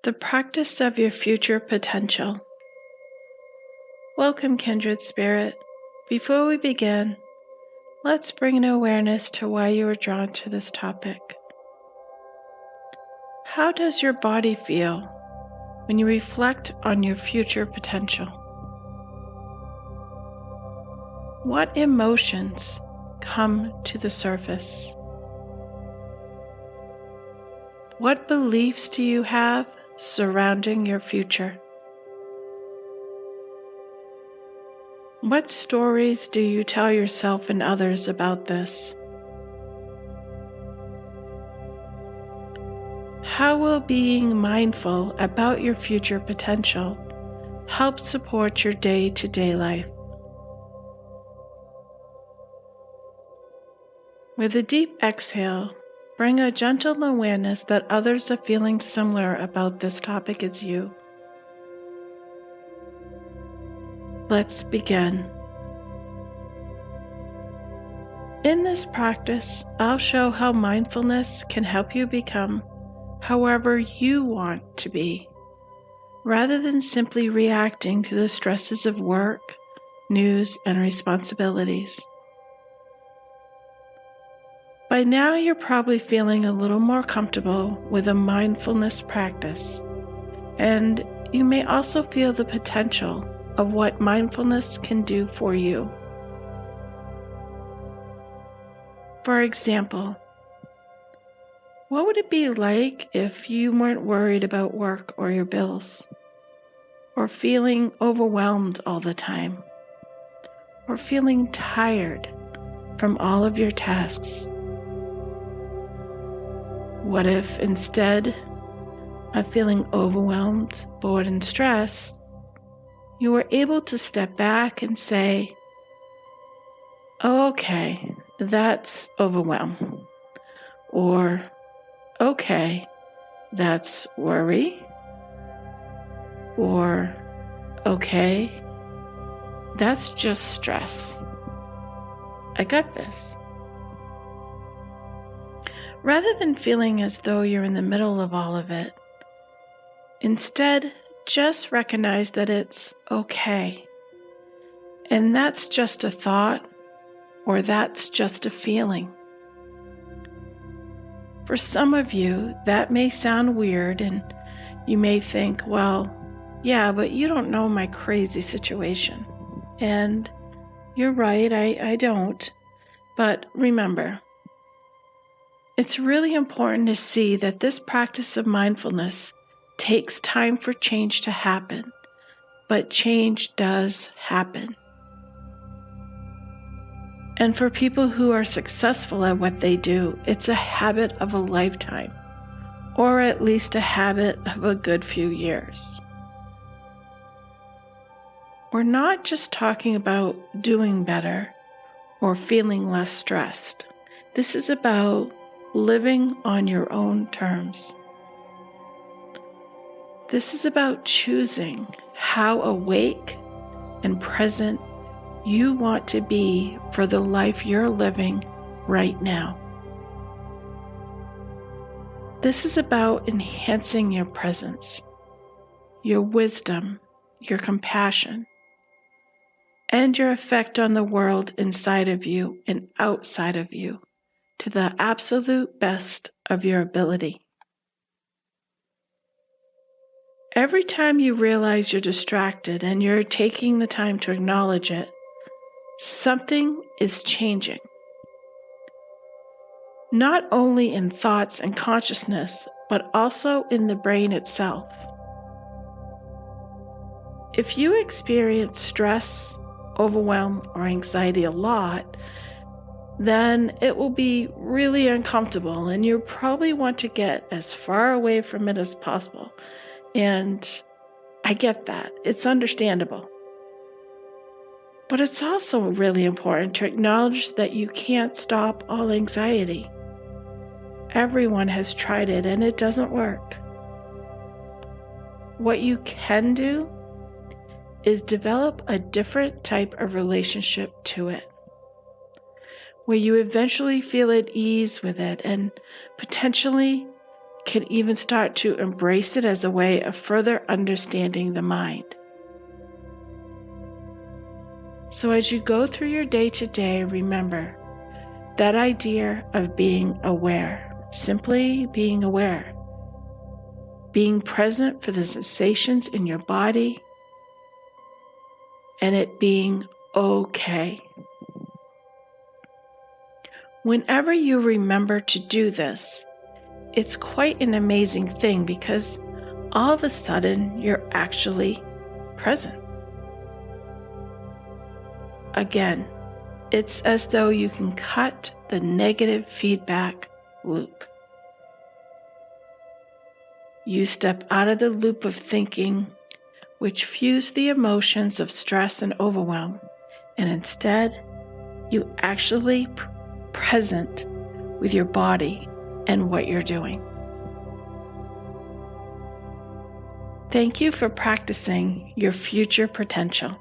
The practice of your future potential. Welcome, kindred spirit. Before we begin, let's bring an awareness to why you are drawn to this topic. How does your body feel when you reflect on your future potential? What emotions come to the surface? What beliefs do you have surrounding your future? What stories do you tell yourself and others about this? How will being mindful about your future potential help support your day-to-day life? With a deep exhale, bring a gentle awareness that others are feeling similar about this topic as you. Let's begin. In this practice, I'll show how mindfulness can help you become however you want to be, rather than simply reacting to the stresses of work, news, and responsibilities. By now, you're probably feeling a little more comfortable with a mindfulness practice, and you may also feel the potential of what mindfulness can do for you. For example, what would it be like if you weren't worried about work or your bills, or feeling overwhelmed all the time, or feeling tired from all of your tasks? What if instead of feeling overwhelmed, bored, and stressed, you were able to step back and say, "Oh, okay, that's overwhelm," or "Okay, that's worry," or "Okay, that's just stress. I got this." Rather than feeling as though you're in the middle of all of it, instead, just recognize that it's okay. And that's just a thought, or that's just a feeling. For some of you, that may sound weird, and you may think, well, yeah, but you don't know my crazy situation. And you're right, I don't. But remember, it's really important to see that this practice of mindfulness takes time for change to happen, but change does happen. And for people who are successful at what they do, it's a habit of a lifetime, or at least a habit of a good few years. We're not just talking about doing better or feeling less stressed. This is about living on your own terms. This is about choosing how awake and present you want to be for the life you're living right now. This is about enhancing your presence, your wisdom, your compassion, and your effect on the world inside of you and outside of you to the absolute best of your ability. Every time you realize you're distracted and you're taking the time to acknowledge it, something is changing. Not only in thoughts and consciousness, but also in the brain itself. If you experience stress, overwhelm, or anxiety a lot, then it will be really uncomfortable and you probably want to get as far away from it as possible. And I get that. It's understandable. But it's also really important to acknowledge that you can't stop all anxiety. Everyone has tried it and it doesn't work. What you can do is develop a different type of relationship to it, where you eventually feel at ease with it and potentially can even start to embrace it as a way of further understanding the mind. So as you go through your day to day, remember that idea of being aware, simply being aware, being present for the sensations in your body, and it being okay. Whenever you remember to do this, it's quite an amazing thing because all of a sudden you're actually present. Again, it's as though you can cut the negative feedback loop. You step out of the loop of thinking, which fuse the emotions of stress and overwhelm, and instead, you actually present with your body and what you're doing. Thank you for practicing your future potential.